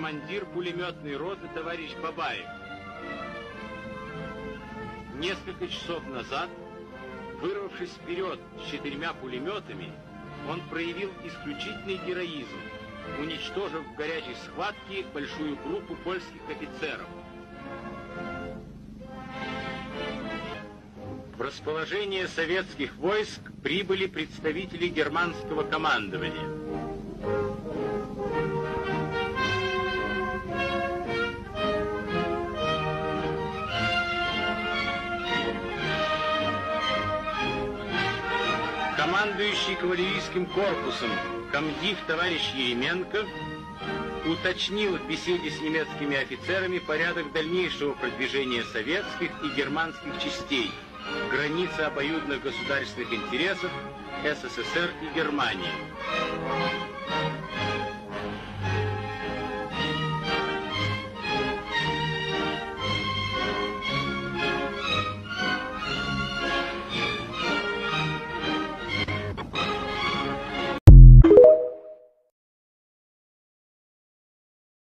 командир пулеметной роты товарищ Бабаев. Несколько часов назад, вырвавшись вперед с 4 пулеметами, он проявил исключительный героизм, уничтожив в горячей схватке большую группу польских офицеров. В расположение советских войск прибыли представители германского командования. Командующий кавалерийским корпусом комдив товарищ Еременко уточнил в беседе с немецкими офицерами порядок дальнейшего продвижения советских и германских частей, границы обоюдных государственных интересов СССР и Германии.